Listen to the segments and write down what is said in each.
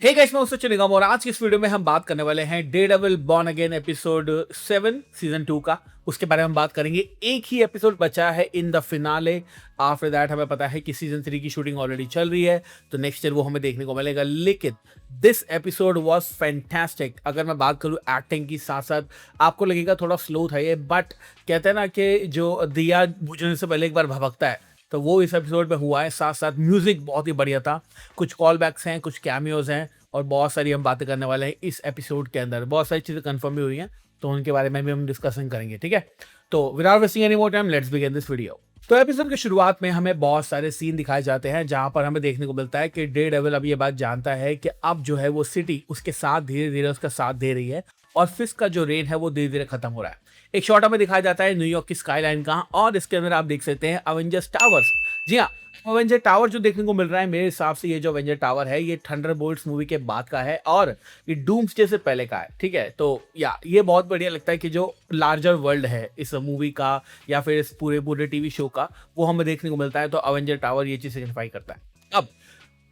Hey guys, मैं सचिन निगम और आज की इस वीडियो में हम बात करने वाले हैं Daredevil born again episode 7 season 2 का। उसके बारे में हम बात करेंगे। एक ही एपिसोड बचा है in the finale. After that हमें पता है कि सीजन 3 की शूटिंग ऑलरेडी चल रही है, तो नेक्स्ट ईयर वो हमें देखने को मिलेगा। लेकिन दिस एपिसोड वाज फैंटास्टिक। अगर मैं बात करूं एक्टिंग की, साथ साथ आपको लगेगा थोड़ा स्लो था ये, बट कहते हैं ना कि जो दिया बुझने से पहले एक बार भभकता है, तो वो इस एपिसोड में हुआ है। साथ साथ म्यूजिक बहुत ही बढ़िया था, कुछ कॉल बैक्स हैं, कुछ कैमियोज हैं और बहुत सारी हम बातें करने वाले हैं इस एपिसोड के अंदर। बहुत सारी चीज़ें कंफर्म भी हुई हैं, तो उनके बारे में भी हम डिस्कशन करेंगे, ठीक है। तो without wasting any more time, let's begin this video. तो एपिसोड की शुरुआत में हमें बहुत सारे सीन दिखाए जाते हैं जहां पर हमें देखने को मिलता है कि डेयरडेविल अब ये बात जानता है कि अब जो है वो सिटी उसके साथ धीरे धीरे उसका साथ दे रही है और फिस्ट का जो रेन है वो धीरे धीरे खत्म हो रहा है। एक शॉट हमें दिखाया जाता है न्यूयॉर्क की स्काईलाइन का और इसके अंदर आप देख सकते हैं अवेंजर्स टावर्स। जी हाँ, अवेंजर टावर जो देखने को मिल रहा है, मेरे हिसाब से ये जो अवेंजर टावर है ये थंडरबोल्ट्स मूवी के बाद का है और ये डूम्सडे से पहले का है, ठीक है। तो या ये बहुत बढ़िया लगता है कि जो लार्जर वर्ल्ड है इस मूवी का या फिर इस पूरे पूरे टीवी शो का, वो हमें देखने को मिलता है। तो अवेंजर टावर ये चीज सिग्निफाई करता है। अब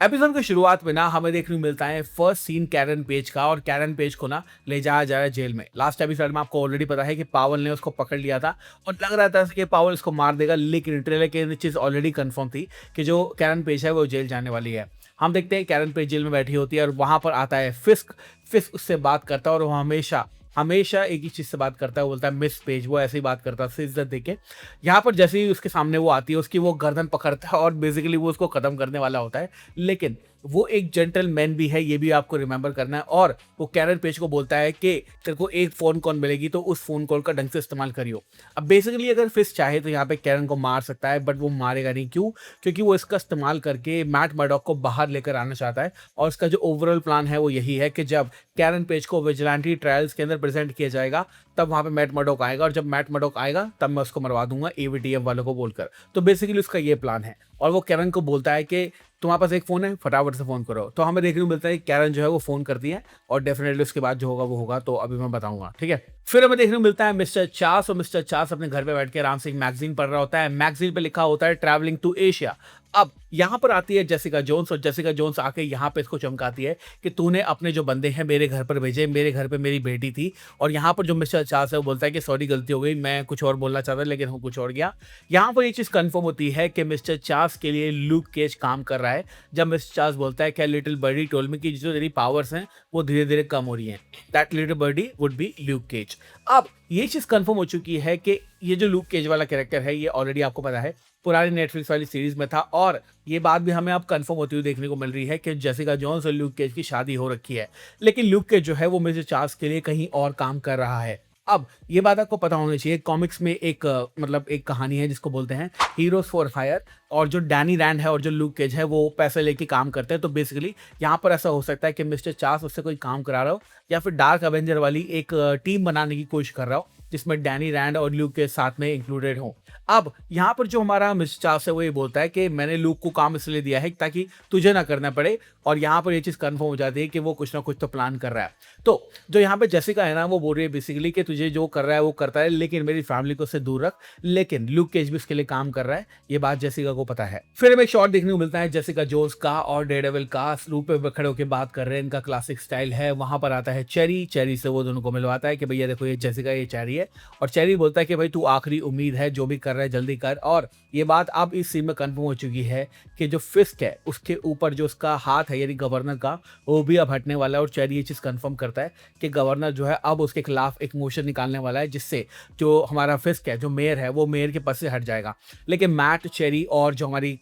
एपिसोड की शुरुआत में ना हमें देखने को मिलता है फर्स्ट सीन कैरन पेज का, और कैरन पेज को ना ले जाया जा रहा है जेल में। लास्ट एपिसोड में आपको ऑलरेडी पता है कि पावल ने उसको पकड़ लिया था और लग रहा था कि पावल इसको मार देगा, लेकिन ट्रेलर के चीज ऑलरेडी कंफर्म थी कि जो कैरन पेज है वो जेल जाने वाली है। हम देखते हैं कैरन पेज जेल में बैठी होती है और वहां पर आता है फिस्क। फिस्क उससे बात करता है और वो हमेशा हमेशा एक ही चीज से बात करता है, बोलता है मिस पेज। वो ऐसे ही बात करता है इज्जत देके। यहाँ पर जैसे ही उसके सामने वो आती है, उसकी वो गर्दन पकड़ता है और बेसिकली वो उसको खत्म करने वाला होता है। लेकिन वो एक जेंटलमैन भी है, ये भी आपको रिमेंबर करना है। और वो कैरन पेज को बोलता है कि तेरे को एक फोन कॉल मिलेगी तो उस फोन कॉल का ढंग से इस्तेमाल करियो। अब बेसिकली अगर फिस्ट चाहे तो यहाँ पे कैरन को मार सकता है, बट वो मारेगा नहीं। क्यों? क्योंकि वो इसका इस्तेमाल करके मैट मर्डॉक को बाहर लेकर आना चाहता है और उसका जो ओवरऑल प्लान है वो यही है कि जब कैरन पेज को विजिलेंटी ट्रायल्स के अंदर प्रेजेंट किया जाएगा तब वहां पे मैट मर्डॉक आएगा, और जब मैट मर्डॉक आएगा तब मैं उसको मरवा दूंगा एवीटीएफ वालों को बोलकर। तो बेसिकली उसका ये प्लान है। और वो कैरन को बोलता है कि तुम्हारे पास एक फोन है, फटाफट से फोन करो। तो हमें देखने को मिलता है कि कैरन जो है वो फोन करती है और डेफिनेटली उसके बाद जो होगा वो होगा, तो अभी मैं बताऊंगा, ठीक है। फिर हमें देखने को मिलता है मिस्टर चार्ल्स, और मिस्टर चार्ल्स अपने घर पे बैठ के आराम से एक मैगजीन पढ़ रहा होता है। मैगजीन पे लिखा होता है ट्रैवलिंग टू एशिया। अब यहाँ पर आती है जेसिका जोन्स, और जेसिका जोन्स आके यहाँ पे इसको चमकाती है कि तूने अपने जो बंदे हैं मेरे घर पर भेजे, मेरे घर पे मेरी बेटी थी। और यहाँ पर जो मिस्टर चार्ल्स है वो बोलता है कि सॉरी गलती हो गई, मैं कुछ और बोलना चाहता था लेकिन हो कुछ और गया। यहाँ पर ये चीज कंफर्म होती है कि मिस्टर चार्ल्स के लिए लूक केज काम कर रहा है। जब मिस्टर चार्ल्स बोलता है कि लिटिल बर्डी टोल्ड मी कि जो तेरी पावर्स हैं वो धीरे धीरे कम हो रही हैं, that little birdie would be Luke Cage. अब ये चीज कंफर्म हो चुकी है कि ये जो लूक केज वाला कैरेक्टर है ये ऑलरेडी आपको पता है पुरानी नेटफ्लिक्स वाली सीरीज में था, और ये बात भी हमें अब कंफर्म होती हुई देखने को मिल रही है कि जेसिका जोन्स और ल्यूक केज की शादी हो रखी है। लेकिन ल्यूक केज जो है वो मिस्टर चार्ल्स के लिए कहीं और काम कर रहा है। अब ये बात आपको पता होनी चाहिए, कॉमिक्स में एक मतलब एक कहानी है जिसको बोलते हैं हीरोज फॉर हायर, और जो डैनी रैंड है और जो लूक केज है वो पैसे लेके काम करते हैं। तो बेसिकली यहाँ पर ऐसा हो सकता है कि मिस्टर चार्ल्स उससे कोई काम करा रहा हो या फिर डार्क एवेंजर वाली एक टीम बनाने की कोशिश कर रहा हो जिसमें डैनी रैंड और लूक के साथ में इंक्लूडेड हो। अब यहाँ पर जो हमारा मिस्टर चार्ल्स है वो ये बोलता है कि मैंने लूक को काम इसलिए दिया है ताकि तुझे ना करना पड़े, और यहाँ पर ये चीज़ कंफर्म हो जाती है कि वो कुछ ना कुछ तो प्लान कर रहा है। तो जो यहाँ पे जेसिका है ना वो बोल रही है बेसिकली कि तुझे जो कर रहा है वो करता है, लेकिन मेरी फैमिली को उससे दूर रख। लेकिन लूक केज भी उसके लिए काम कर रहा है, ये बात जेसिका को पता है। फिर हमें एक शॉट देखने को मिलता है जेसिका जोन्स का और डेयरडेविल का रूप पे खड़े होकर बात कर रहे हैं, इनका क्लासिक स्टाइल है। वहां पर आता है चेरी, चेरी से वो दोनों को मिलवाता है कि भैया देखो ये जेसिका ये चेरी है, और चेरी बोलता है कि भाई तू आखिरी उम्मीद है, जो भी कर रहा है जल्दी कर। और ये बात अब इस सीन में कंफर्म हो चुकी है कि जो फिस्ट है उसके ऊपर जो उसका हाथ है यानी गवर्नर का, वो भी अब हटने वाला है। और चेरी ये चीज कंफर्म करता है कि गवर्नर जो है अब उसके खिलाफ एक मोशन निकालने वाला है, जिससे जो हमारा फिस्क है, जो मेयर है, वो मेयर के पद से हट जाएगा। लेकिन मैट, चेरी और जो हमारी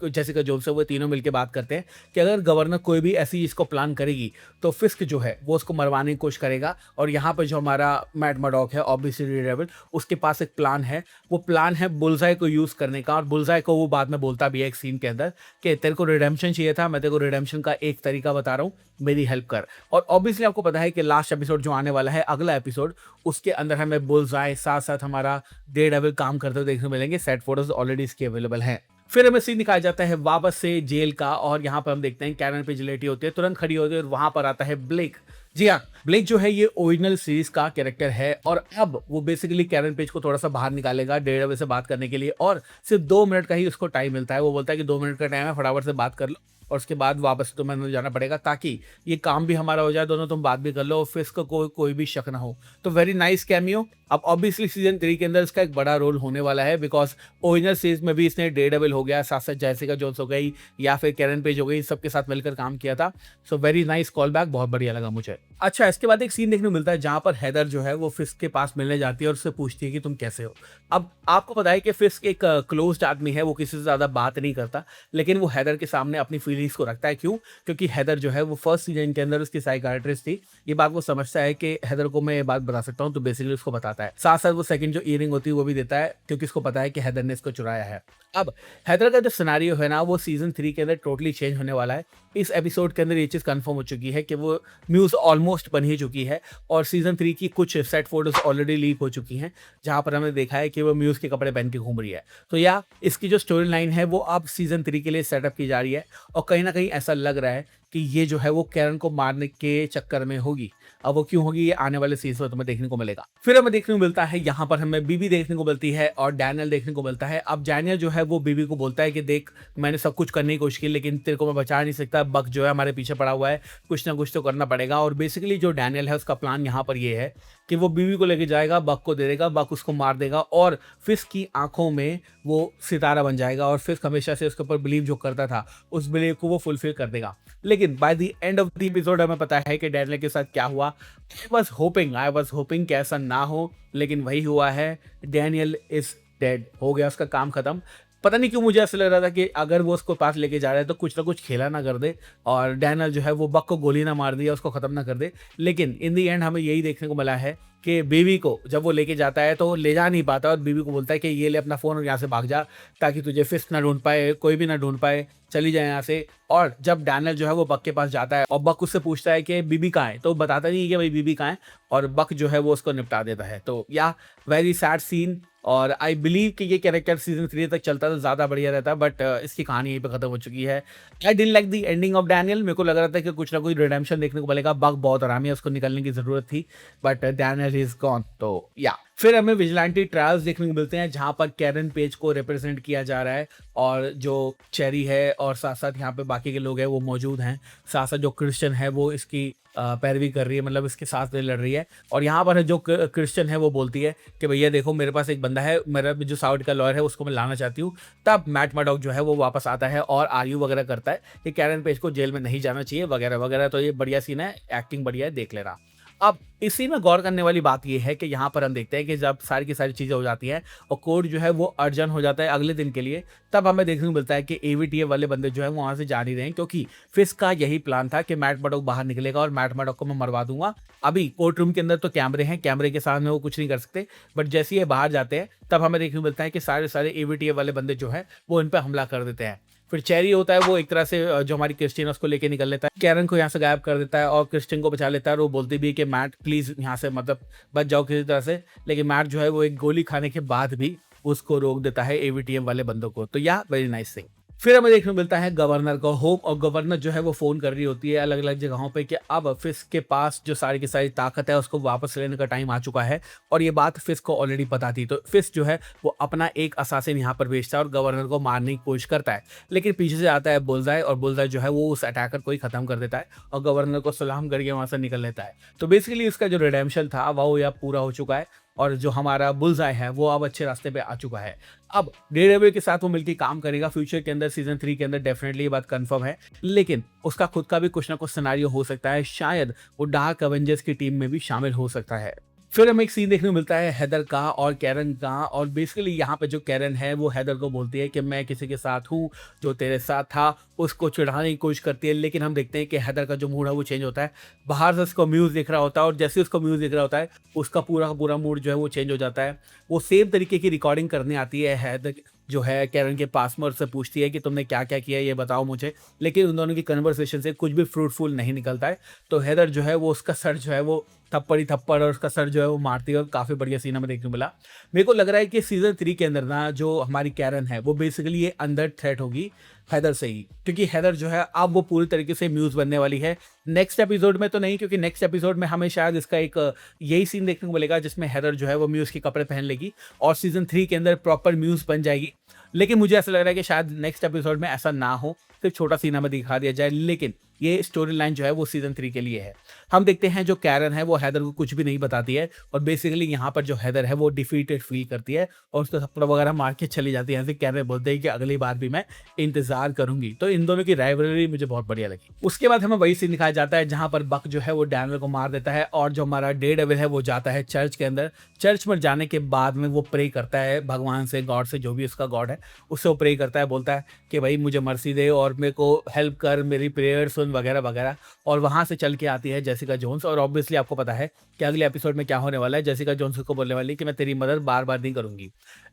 जेसिका जोन्स है वो तीनों मिलकर बात करते हैं कि अगर गवर्नर कोई भी ऐसी चीज को प्लान करेगी तो फिस्क जो है वो उसको मरवाने की कोशिश करेगा। और यहाँ पर जो हमारा मैट मर्डॉक है ऑब्वियसली डेयरडेविल, उसके पास एक प्लान है। वो प्लान है बुलजाई को यूज करने का, और बुलजाई को वो बाद में बोलता भी है एक सीन के अंदर कि तेरे को रिडेम्पशन चाहिए था, मैं तेरे को रिडेम्पशन का एक तरीका बता रहा हूँ, मेरी हेल्प कर। और ऑब्वियसली आपको पता है कि लास्ट एपिसोड जो आने वाला है, अगला एपिसोड, उसके अंदर हमें बुलजाई साथ साथ हमारा डेयरडेविल काम करते हुए देखने को मिलेंगे। सेट फोटोज ऑलरेडी इसके अवेलेबल हैं। फिर हमें सीन दिखाया जाता है वापस से जेल का, और यहाँ पर हम देखते हैं कैरन पे लेटी होती है, तुरंत खड़ी होती है, और वहां पर आता है ब्लेक। जी हाँ, ब्लेक जो है ये ओरिजिनल सीरीज का कैरेक्टर है, और अब वो बेसिकली कैरन पेज को थोड़ा सा बाहर निकालेगा डेयरडेविल से बात करने के लिए, और सिर्फ 2 मिनट का ही उसको टाइम मिलता है। वो बोलता है कि 2 मिनट का टाइम है, फटाफट से बात कर लो। और उसके बाद वापस तुम्हें अंदर जाना पड़ेगा, ताकि ये काम भी हमारा हो जाए, दोनों तुम बात भी कर लो और फिर इसका कोई भी शक ना हो। तो वेरी नाइस कैमियो। अब ऑब्वियसली सीजन 3 के अंदर इसका एक बड़ा रोल होने वाला है, बिकॉज ओरिजिनल सीरीज में भी इसने डेयरडेविल हो गया, साथ साथ जैसिका जोन्स हो गई या फिर कैरन पेज हो गई, सबके साथ मिलकर काम किया था। So very nice call back, बहुत बढ़िया लगा मुझे। अच्छा, इसके बाद एक सीन देखने को मिलता है जहां पर हेदर जो है वो फिस्क के पास मिलने जाती है और उससे पूछती है कि तुम कैसे हो। अब आपको पता है कि फिस्क एक क्लोज्ड आदमी है, वो किसी से ज्यादा बात नहीं करता, लेकिन वो हेदर के सामने अपनी फीलिंग्स को रखता है। क्यों? क्योंकि हेदर जो है वो फर्स्ट सीजन के अंदर उसकी साइकाइट्रिस्ट थी। ये बात वो समझता है कि हेदर को मैं ये बात बता सकता हूँ, तो बेसिकली उसको बताता है। साथ साथ वो सेकंड जो ईयरिंग होती है वो भी देता है, क्योंकि उसको पता है कि हेदर ने इसको चुराया है। अब हेदर का जो सिनेरियो है ना, वो सीजन 3 के अंदर टोटली चेंज होने वाला है। इस एपिसोड के अंदर ये चीज कंफर्म हो चुकी है कि वो म्यूज ऑलमोस्ट बन ही चुकी है, और सीजन 3 की कुछ सेट फोटोज ऑलरेडी लीक हो चुकी हैं, जहां पर हमने देखा है कि वो म्यूज के कपड़े पहन के घूम रही है। तो या इसकी जो स्टोरी लाइन है वो अब सीजन 3 के लिए सेटअप की जा रही है, और कहीं ना कहीं ऐसा लग रहा है कि ये जो है वो कैरन को मारने के चक्कर में होगी। अब वो क्यों होगी, ये आने वाले सीजन में तुम्हें देखने को मिलेगा। फिर हमें देखने को मिलता है यहाँ पर हमें बीबी देखने को मिलती है और डैनियल देखने को मिलता है। अब डैनियल जो है वो बीबी को बोलता है कि देख, मैंने सब कुछ करने की कोशिश की, लेकिन तेरे को मैं बचा नहीं सकता, बक जो है हमारे पीछे पड़ा हुआ है, कुछ ना कुछ तो करना पड़ेगा। और बेसिकली जो डैनियल है उसका प्लान यहाँ पर ये है कि वो बीवी को लेके जाएगा, बक को दे देगा, बक उसको मार देगा, और फिस्क की आंखों में वो सितारा बन जाएगा, और फिस्क हमेशा से उसके ऊपर बिलीव जो करता था उस बिलीव को वो फुलफिल कर देगा। लेकिन by the end of the episode हमें पता है कि डैनियल के साथ क्या हुआ। आई वाज होपिंग कि ऐसा ना हो, लेकिन वही हुआ है। डैनियल इज डेड, हो गया उसका काम खत्म। पता नहीं क्यों मुझे ऐसा लग रहा था कि अगर वो उसको पास लेके जा रहा है तो कुछ ना कुछ खेला ना कर दे, और डैनियल जो है वो बक को गोली ना मार दे या उसको खत्म ना कर दे। लेकिन इन दी एंड हमें यही देखने को मिला है कि बीवी को जब वो लेके जाता है तो ले जा नहीं पाता, और बीवी को बोलता है कि ये ले अपना फोन और यहाँ से भाग जा, ताकि तुझे फिस्ट ना ढूंढ पाए, कोई भी ना ढूंढ पाए, चली जाए यहाँ से। और जब डैनियल जो है वो बक के पास जाता है और बक उससे पूछता है कि बीबी कहाँ है, तो बताता नहीं है कि भाई बीबी कहाँ है, और बक जो है वो उसको निपटा देता है। तो या वेरी सैड सीन, और आई बिलीव कि ये कैरेक्टर सीजन 3 तक चलता तो ज़्यादा बढ़िया रहता, बट इसकी कहानी यहीं पे खत्म हो चुकी है। I didn't like the ending of Daniel. मेरे को लग रहा था कि कुछ ना कुछ रिडेम्पशन देखने को मिलेगा, बक बहुत आरामी है, उसको निकलने की जरूरत थी, बट डैनियल इज गॉन। तो या फिर हमें विजिलेंटी ट्रायल्स देखने को मिलते हैं, जहां पर कैरन पेज को रिप्रेजेंट किया जा रहा है, और जो चेरी है और साथ साथ यहाँ पे बाकी के लोग हैं वो मौजूद हैं। साथ साथ जो क्रिश्चियन है वो इसकी पैरवी कर रही है, मतलब इसके साथ लड़ रही है। और यहाँ पर जो क्रिश्चियन है वो बोलती है कि भैया देखो, मेरे पास एक बंदा है, मेरा जो साउथ का लॉयर है उसको मैं लाना चाहती हूँ। तब मैट मर्डॉक जो है वो वापस आता है और आर्ग्यू वगैरह करता है कि कैरन पेज को जेल में नहीं जाना चाहिए वगैरह वगैरह। तो ये बढ़िया सीन है, एक्टिंग बढ़िया है, देख लेना। अब इसी में गौर करने वाली बात यह है कि यहाँ पर हम देखते हैं कि जब सारी की सारी चीज़ें हो जाती हैं और कोर्ट जो है वो अर्जन हो जाता है अगले दिन के लिए, तब हमें देखने को मिलता है कि एवीटीए वाले बंदे जो है वो वहाँ से जा नहीं रहे हैं, क्योंकि फिस्क का यही प्लान था कि मैट मर्डॉक बाहर निकलेगा और मैट मर्डॉक को मैं मरवा दूंगा। अभी कोर्ट रूम के अंदर तो कैमरे हैं, कैमरे के सामने वो कुछ नहीं कर सकते, बट जैसे ये बाहर जाते हैं तब हमें देखने को मिलता है कि सारे एवीटीए वाले बंदे जो है वो इन पर हमला कर देते हैं। फिर चेरी होता है वो एक तरह से जो हमारी क्रिस्टीन उसको लेके निकल लेता है, कैरन को यहाँ से गायब कर देता है और क्रिस्टीन को बचा लेता है, और वो बोलती भी है कि मैट प्लीज यहाँ से मतलब बच जाओ किसी तरह से। लेकिन मैट जो है वो एक गोली खाने के बाद भी उसको रोक देता है एवीटीएम वाले बंदों को। तो या वेरी नाइस थिंग। फिर हमें देखने को मिलता है गवर्नर को होप, और गवर्नर जो है वो फोन कर रही होती है अलग अलग जगहों पे कि अब फिस्क के पास जो सारी की सारी ताकत है उसको वापस लेने का टाइम आ चुका है, और ये बात फिस्क को ऑलरेडी पता थी। तो फिस्क जो है वो अपना एक असासिन यहाँ पर भेजता है और गवर्नर को मारने की कोशिश करता है, लेकिन पीछे से आता है बुलजाई, और बुलजाई जो है वो उस अटैकर को ही खत्म कर देता है और गवर्नर को सलाम करके वहां से निकल लेता है। तो बेसिकली इसका जो रिडेम्पशन था वो यह पूरा हो चुका है, और जो हमारा बुलजाई है वो अब अच्छे रास्ते पे आ चुका है। अब डेयरडेविल के साथ वो मिलकर काम करेगा फ्यूचर के अंदर, सीजन 3 के अंदर डेफिनेटली ये बात कंफर्म है। लेकिन उसका खुद का भी कुछ ना कुछ सिनेरियो हो सकता है, शायद वो डार्क एवेंजर्स की टीम में भी शामिल हो सकता है। फिर हमें एक सीन देखने को मिलता है हेदर का और कैरन का, और बेसिकली यहाँ पे जो कैरन है वो हेदर को बोलती है कि मैं किसी के साथ हूँ, जो तेरे साथ था उसको चिढ़ाने की कोशिश करती है। लेकिन हम देखते हैं कि हेदर का जो मूड है वो चेंज होता है, बाहर से उसको म्यूज दिख रहा होता है, और जैसे उसको म्यूज दिख रहा होता है उसका पूरा का पूरा मूड जो है वो चेंज हो जाता है। वो सेम तरीके की रिकॉर्डिंग करने आती है हेदर जो है कैरन के पास में, और उससे पूछती है कि तुमने क्या क्या किया ये बताओ मुझे। लेकिन उन दोनों की कन्वर्सेशन से कुछ भी फ्रूटफुल नहीं निकलता है। तो हेदर जो है वो उसका सर जो है वो थप्पड़ ही थप्पड़, और उसका सर जो है वो मारती है, और काफ़ी बढ़िया सीन हमें देखने को मिला। मेरे को लग रहा है कि सीजन 3 के अंदर ना जो हमारी कैरन है वो बेसिकली ये अंदर थ्रेट होगी हैदर से ही, क्योंकि हैदर जो है अब वो पूरी तरीके से म्यूज बनने वाली है। नेक्स्ट एपिसोड में तो नहीं, क्योंकि नेक्स्ट एपिसोड में हमें शायद इसका एक यही सीन देखने को मिलेगा जिसमें हैदर जो है वो म्यूज के कपड़े पहन लेगी और सीजन 3 के अंदर प्रॉपर म्यूज बन जाएगी। लेकिन मुझे ऐसा लग रहा है कि शायद नेक्स्ट एपिसोड में ऐसा ना हो, सिर्फ छोटा सीन हमें दिखा दिया जाए, लेकिन ये स्टोरी लाइन जो है वो सीजन 3 के लिए है। हम देखते हैं जो कैरन है वो हैदर को कुछ भी नहीं बताती है और बेसिकली यहाँ पर जो हैदर है वो डिफीटेड फील करती है और उसको थप्पड़ वगैरह मार के चली जाती है। ऐसे कैरन बोलते हैं कि अगली बार भी मैं इंतजार करूंगी। तो इन दोनों की राइवलरी मुझे बहुत बढ़िया लगी। उसके बाद हमें वही सीन दिखाया जाता है जहां पर बक जो है वो डैनियल को मार देता है और जो हमारा डेयरडेविल है वो जाता है चर्च के अंदर। चर्च में जाने के बाद में वो प्रे करता है भगवान से, गॉड से, जो भी उसका गॉड है उससे वो प्रे करता है, बोलता है कि भाई मुझे मर्सी दे और मेरे को हेल्प कर, मेरी प्रेयर सुन वगैरह वगैरह। और वहां से चल के आती है जेसिका जोन्स और ऑब्वियसली आपको पता है कि अगले एपिसोड में क्या होने वाला है। जेसिका जोन्स को बोलने वाली कि मैं तेरी मदद बार बार नहीं करूंगी।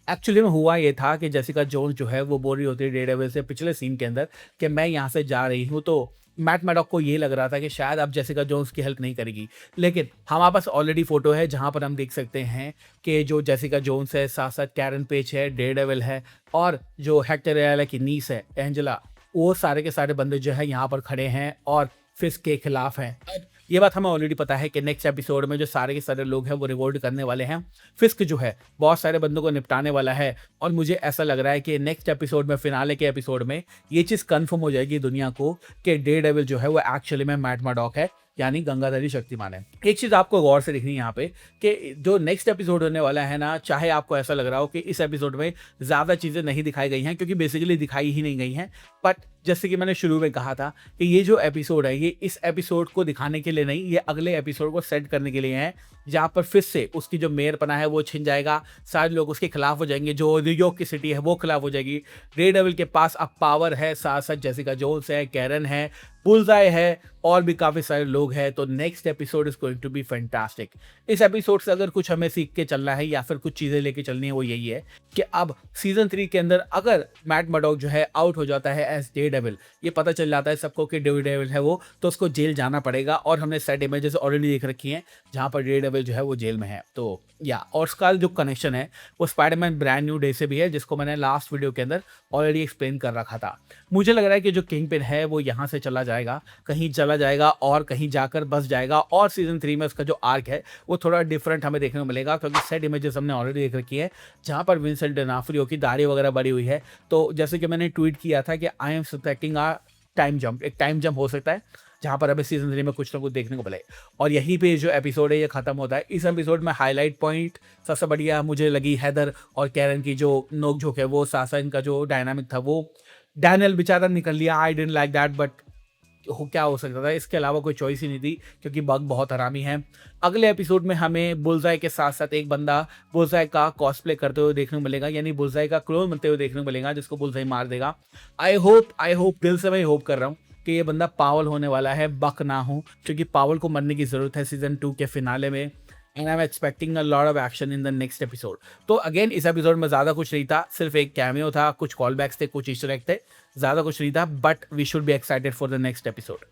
एक्चुअली में हुआ ये था कि जेसिका जोन्स जो है वो बोल रही होती है डेयरडेविल से पिछले सीन के अंदर कि मैं यहाँ से जा रही हूँ। तो मैट मैडॉक को ये लग रहा था कि शायद अब जेसिका जोन्स की हेल्प नहीं करेगी, लेकिन हमारे पास ऑलरेडी फोटो है जहां पर हम देख सकते हैं कि जो जेसिका जोन्स है, साथ साथ कैरन पेज है, डेयरडेविल है और जो हेक्टर रेयाला की नीस है एंजेला, वो सारे के सारे बंदे जो है यहाँ पर खड़े हैं और फिस्क के खिलाफ हैं। ये बात हमें ऑलरेडी पता है कि नेक्स्ट एपिसोड में जो सारे के सारे लोग हैं वो रिवोल्ट करने वाले हैं। फिस्क जो है बहुत सारे बंदों को निपटाने वाला है और मुझे ऐसा लग रहा है कि नेक्स्ट एपिसोड में, फिनाले के एपिसोड में, ये चीज़ कंफर्म हो जाएगी दुनिया को कि डेयरडेविल जो है वो एक्चुअली में मैट मैडॉक है, यानी गंगाधरी शक्तिमान है। एक चीज़ आपको गौर से दिखनी है यहाँ पे कि जो नेक्स्ट एपिसोड होने वाला है ना, चाहे आपको ऐसा लग रहा हो कि इस एपिसोड में ज़्यादा चीज़ें नहीं दिखाई गई हैं, क्योंकि बेसिकली दिखाई ही नहीं गई हैं, बट जैसे कि मैंने शुरू में कहा था कि ये जो एपिसोड है ये इस एपिसोड को दिखाने के लिए नहीं, ये अगले एपिसोड को सेट करने के लिए है, जहाँ पर फिर से उसकी जो मेयरपना है वो छिन जाएगा, सारे लोग उसके खिलाफ हो जाएंगे, जो न्यूयॉर्क की सिटी है वो खिलाफ हो जाएगी। डेयरडेविल के पास अब पावर है, साथ साथ जेसिका जोन्स है, कैरन है, बुलजाई है और भी काफ़ी सारे लोग हैं। तो next episode is going to be fantastic. इस एपिसोड से अगर कुछ हमें सीख के चलना है या फिर कुछ चीज़ें लेके चलनी है वो यही है कि अब सीजन 3 के अंदर अगर मैट मैडॉक जो है आउट हो जाता है एज डेयरडेविल, ये पता चल जाता है सबको कि डेयरडेविल है वो, तो उसको जेल जाना पड़ेगा और हमने सेट इमेजेस ऑलरेडी देख रखी हैं जहाँ पर डेयरडेविल जो है वो जेल में है। तो या और उसका जो कनेक्शन है वो स्पाइडरमैन ब्रांड न्यू डे से भी है, जिसको मैंने लास्ट वीडियो के अंदर ऑलरेडी एक्सप्लेन कर रखा था। मुझे लग रहा है कि जो किंग पिन है वो यहाँ से चला जाएगा, कहीं चला जाएगा और कहीं जाकर बस जाएगा और सीजन 3 में उसका जो आर्क है वो थोड़ा डिफरेंट हमें देखने को मिलेगा, क्योंकि सेट इमेजेस हमने ऑलरेडी देख रखी है जहाँ पर विंसेंट डोनाफ्रियो की दाढ़ी वगैरह बड़ी हुई है। तो जैसे कि मैंने ट्वीट किया था कि I am suspecting a time jump, एक टाइम जंप हो सकता है जहाँ पर हमें सीजन 3 में कुछ ना कुछ देखने को मिले। और यहीं पे जो एपिसोड है ये खत्म होता है। इस एपिसोड में हाईलाइट पॉइंट सबसे बढ़िया मुझे लगी हैदर और कैरन की जो नोक झोंक है, वो सासा इनका जो डायनामिक था, वो डैनियल बेचारा निकल लिया, I didn't like that, but क्या हो सकता था, इसके अलावा कोई चॉइस ही नहीं थी क्योंकि बग बहुत हरामी है। अगले एपिसोड में हमें बुलजाई के साथ साथ एक बंदा बुलजाई का कॉस्प्ले करते हुए देखने को मिलेगा, यानी बुलजाई का क्लोन बनते हुए देखने को मिलेगा, जिसको बुलजाई मार देगा। आई होप दिल से मैं होप कर रहा हूँ कि ये बंदा पावल होने वाला है, बक ना हो, क्योंकि पावल को मरने की जरूरत है सीजन 2 के फिनाले में। And I am expecting a lot of action in the next episode. तो अगेन इस एपिसोड में ज़्यादा कुछ नहीं था, सिर्फ एक कैमियो था, कुछ कॉल बैक्स थे, कुछ ईस्टर एग थे, ज़्यादा कुछ नहीं था, but we should be excited for the next episode.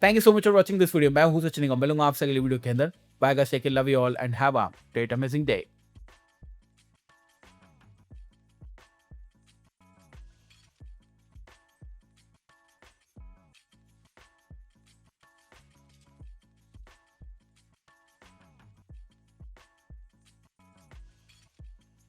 Thank you so much for watching this video. मैं हूँ सचिन, मिलूंगा आपसे अगली वीडियो के अंदर। Bye guys, take care, love you all and have a great amazing day.